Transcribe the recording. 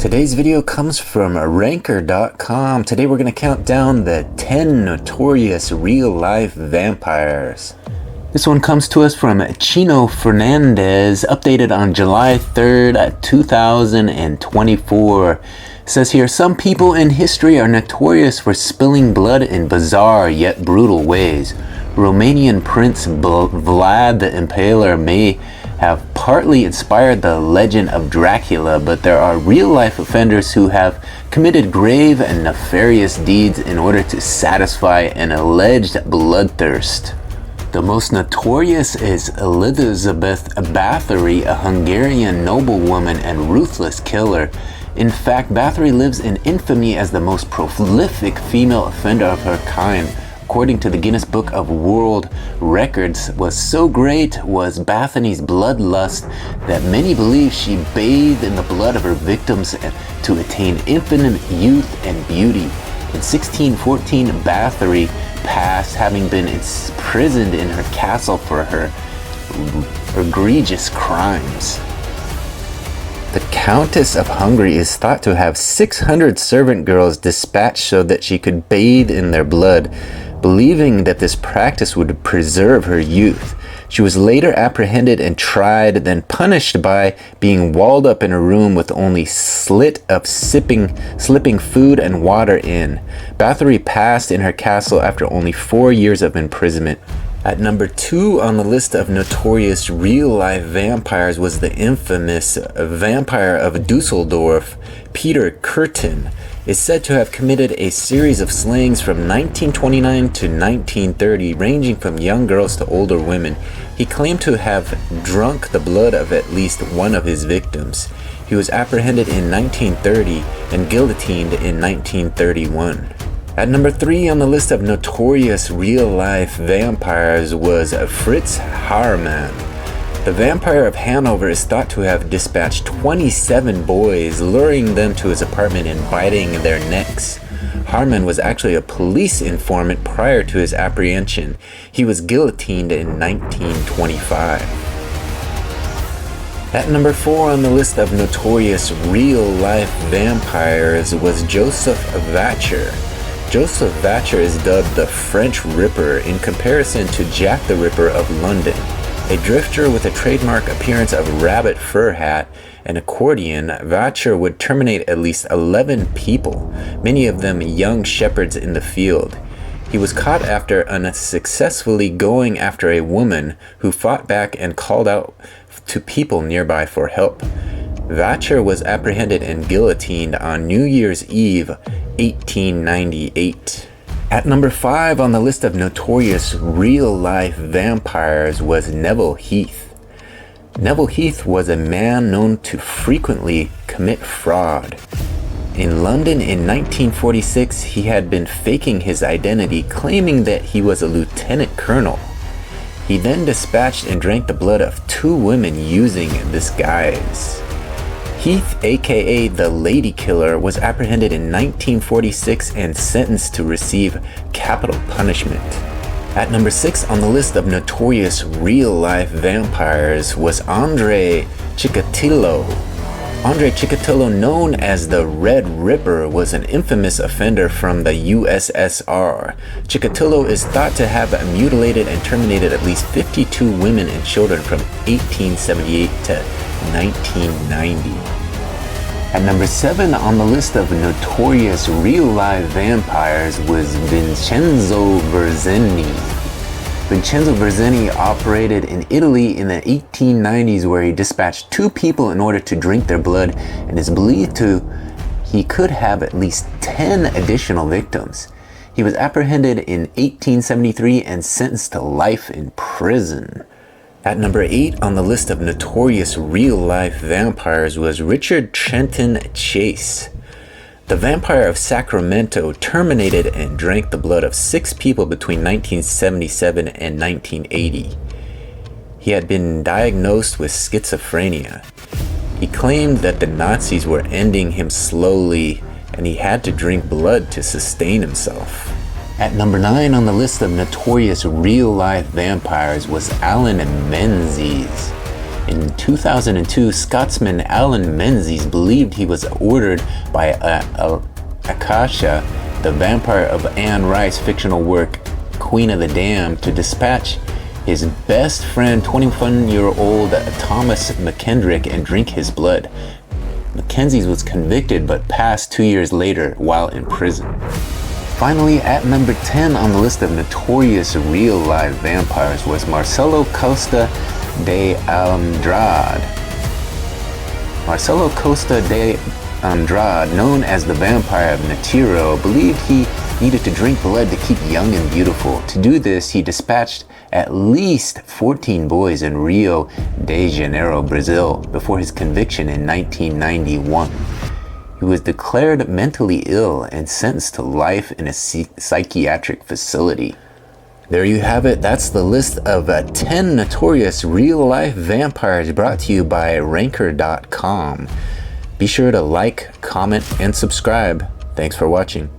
Today's video comes from ranker.com. Today we're going to count down the 10 notorious real-life vampires. This one comes to us from Chino Fernandez, updated on July 3rd, 2024. It says here, some people in history are notorious for spilling blood in bizarre yet brutal ways. Romanian Prince Vlad the Impaler may have partly inspired the legend of Dracula, but there are real-life offenders who have committed grave and nefarious deeds in order to satisfy an alleged bloodthirst. The most notorious is Elizabeth Bathory, a Hungarian noblewoman and ruthless killer. In fact, Bathory lives in infamy as the most prolific female offender of her kind. According to the Guinness Book of World Records, was so great was Bathory's bloodlust that many believe she bathed in the blood of her victims to attain infinite youth and beauty. In 1614, Bathory passed, having been imprisoned in her castle for her egregious crimes. The Countess of Hungary is thought to have 600 servant girls dispatched so that she could bathe in their blood, believing that this practice would preserve her youth. She was later apprehended and tried, then punished by being walled up in a room with only slit of slipping food and water in. Bathory passed in her castle after only 4 years of imprisonment. At number 2 on the list of notorious real-life vampires was the infamous vampire of Dusseldorf, Peter Kürten. Is said to have committed a series of slayings from 1929 to 1930, ranging from young girls to older women. He claimed to have drunk the blood of at least one of his victims. He was apprehended in 1930 and guillotined in 1931. At number 3 on the list of notorious real-life vampires was Fritz Haarmann. The vampire of Hanover is thought to have dispatched 27 boys, luring them to his apartment and biting their necks. Haarmann was actually a police informant prior to his apprehension. He was guillotined in 1925. At number 4 on the list of notorious real-life vampires was Joseph Vacher. Joseph Vacher is dubbed the French Ripper in comparison to Jack the Ripper of London. A drifter with a trademark appearance of rabbit fur hat and accordion, Vacher would terminate at least 11 people, many of them young shepherds in the field. He was caught after unsuccessfully going after a woman who fought back and called out to people nearby for help. Vacher was apprehended and guillotined on New Year's Eve, 1898. At number 5 on the list of notorious real-life vampires was Neville Heath. Neville Heath was a man known to frequently commit fraud. In London in 1946, he had been faking his identity, claiming that he was a lieutenant colonel. He then dispatched and drank the blood of 2 women using this guise. Heath, aka the Lady Killer, was apprehended in 1946 and sentenced to receive capital punishment. At number 6 on the list of notorious real-life vampires was Andrei Chikatilo. Andrei Chikatilo, known as the Red Ripper, was an infamous offender from the USSR. Chikatilo is thought to have mutilated and terminated at least 52 women and children from 1878 to 1990. At number 7 on the list of notorious real-life vampires was Vincenzo Verzenni. Vincenzo Verzenni operated in Italy in the 1890s, where he dispatched 2 people in order to drink their blood, and is believed he could have at least 10 additional victims. He was apprehended in 1873 and sentenced to life in prison. At number 8 on the list of notorious real-life vampires was Richard Trenton Chase. The vampire of Sacramento terminated and drank the blood of 6 people between 1977 and 1980. He had been diagnosed with schizophrenia. He claimed that the Nazis were ending him slowly and he had to drink blood to sustain himself. At number 9 on the list of notorious real-life vampires was Alan Menzies. In 2002, Scotsman Alan Menzies believed he was ordered by Akasha, the vampire of Anne Rice's fictional work Queen of the Damned, to dispatch his best friend, 21-year-old Thomas McKendrick, and drink his blood. Mackenzie was convicted but passed 2 years later while in prison. Finally, at number 10 on the list of notorious real-life vampires was Marcelo Costa de Andrade. Marcelo Costa de Andrade, known as the Vampire of Notorious, believed he needed to drink blood to keep young and beautiful. To do this, he dispatched at least 14 boys in Rio de Janeiro, Brazil, before his conviction in 1991. He was declared mentally ill and sentenced to life in a psychiatric facility. There you have it. That's the list of 10 notorious real-life vampires brought to you by Ranker.com. Be sure to like, comment, and subscribe. Thanks for watching.